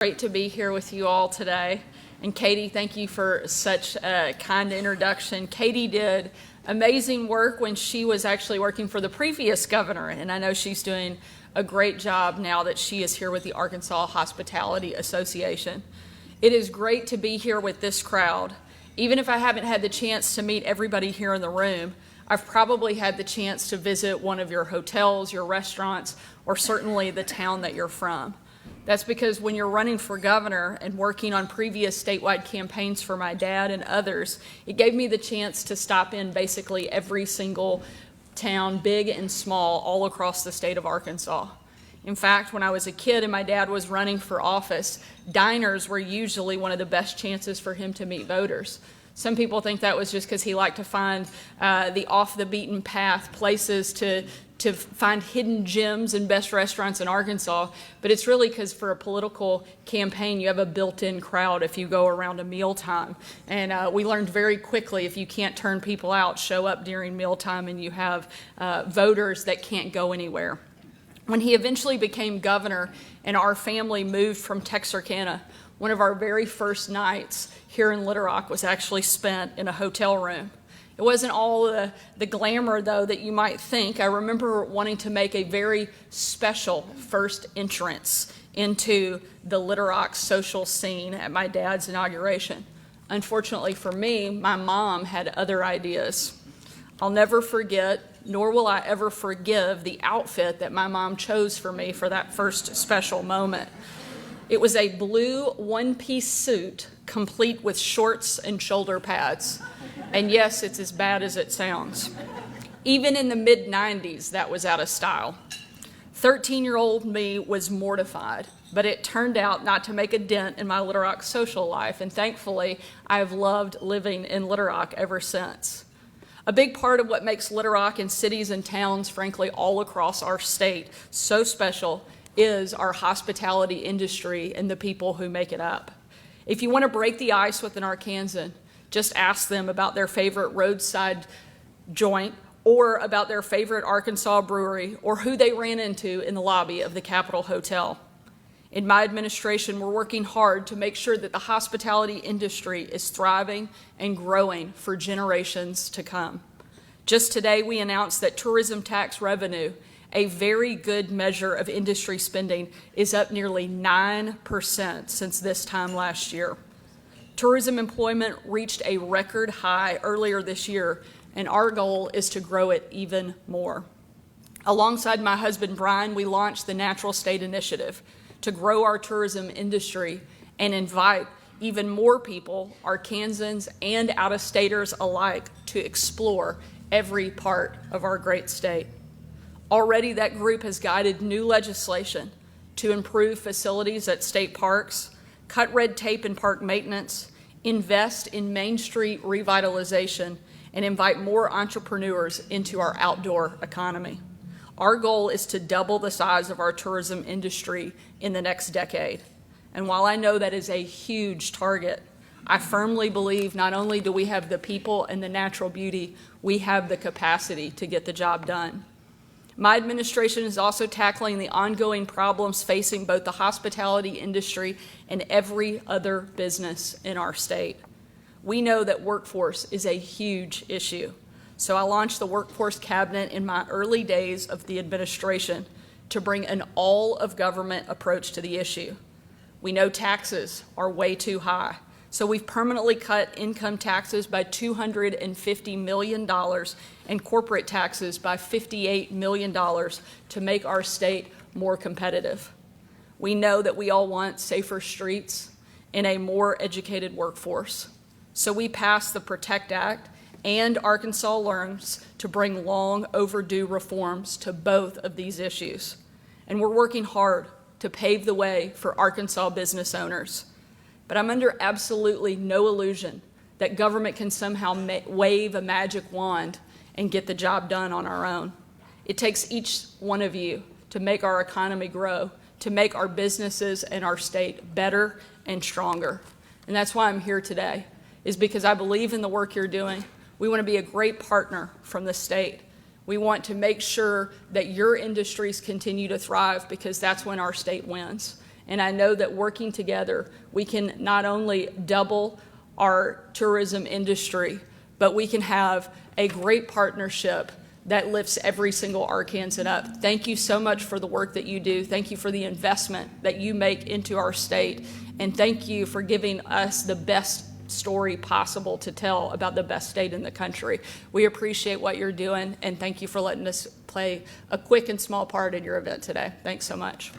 Great to be here with you all today. And Katie, thank you for such a kind introduction. Katie did amazing work when she was actually working for the previous governor, and I know she's doing a great job now that she is here with the Arkansas Hospitality Association. It is great to be here with this crowd. Even if I haven't had the chance to meet everybody here in the room, I've probably had the chance to visit one of your hotels, your restaurants, or certainly the town that you're from. That's because when you're running for governor and working on previous statewide campaigns for my dad and others, it gave me the chance to stop in basically every single town, big and small, all across the state of Arkansas. In fact, when I was a kid and my dad was running for office, diners were usually one of the best chances for him to meet voters. Some people think that was just because he liked to find the off-the-beaten path places to find hidden gems and best restaurants in Arkansas, but it's really because for a political campaign, you have a built-in crowd if you go around a mealtime. And we learned very quickly, if you can't turn people out, show up during mealtime and you have voters that can't go anywhere. When he eventually became governor and our family moved from Texarkana, one of our very first nights here in Little Rock was actually spent in a hotel room. It wasn't all the glamour, though, that you might think. I remember wanting to make a very special first entrance into the Little Rock social scene at my dad's inauguration. Unfortunately for me, my mom had other ideas. I'll never forget, nor will I ever forgive, the outfit that my mom chose for me for that first special moment. It was a blue one-piece suit, complete with shorts and shoulder pads. And yes, it's as bad as it sounds. Even in the mid-90s, that was out of style. 13-year-old me was mortified, but it turned out not to make a dent in my Little Rock social life, and thankfully, I've loved living in Little Rock ever since. A big part of what makes Little Rock and cities and towns, frankly, all across our state so special is our hospitality industry and the people who make it up. If you want to break the ice with an Arkansan, just ask them about their favorite roadside joint or about their favorite Arkansas brewery or who they ran into in the lobby of the Capitol Hotel. In my administration, we're working hard to make sure that the hospitality industry is thriving and growing for generations to come. Just today, we announced that tourism tax revenue, a very good measure of industry spending, is up nearly 9% since this time last year. Tourism employment reached a record high earlier this year, and our goal is to grow it even more. Alongside my husband, Brian, we launched the Natural State Initiative to grow our tourism industry and invite even more people, Arkansans and out-of-staters alike, to explore every part of our great state. Already, that group has guided new legislation to improve facilities at state parks, cut red tape in park maintenance, invest in Main Street revitalization, and invite more entrepreneurs into our outdoor economy. Our goal is to double the size of our tourism industry in the next decade. And while I know that is a huge target, I firmly believe not only do we have the people and the natural beauty, we have the capacity to get the job done. My administration is also tackling the ongoing problems facing both the hospitality industry and every other business in our state. We know that workforce is a huge issue, so I launched the Workforce Cabinet in my early days of the administration to bring an all-of-government approach to the issue. We know taxes are way too high, so we've permanently cut income taxes by $250 million and corporate taxes by $58 million to make our state more competitive. We know that we all want safer streets and a more educated workforce. So we passed the PROTECT Act and Arkansas Learns to bring long overdue reforms to both of these issues. And we're working hard to pave the way for Arkansas business owners. But I'm under absolutely no illusion that government can somehow wave a magic wand and get the job done on our own. It takes each one of you to make our economy grow, to make our businesses and our state better and stronger. And that's why I'm here today, is because I believe in the work you're doing. We want to be a great partner from the state. We want to make sure that your industries continue to thrive because that's when our state wins. And I know that working together, we can not only double our tourism industry, but we can have a great partnership that lifts every single Arkansan up. Thank you so much for the work that you do. Thank you for the investment that you make into our state. And thank you for giving us the best story possible to tell about the best state in the country. We appreciate what you're doing, and thank you for letting us play a quick and small part in your event today. Thanks so much.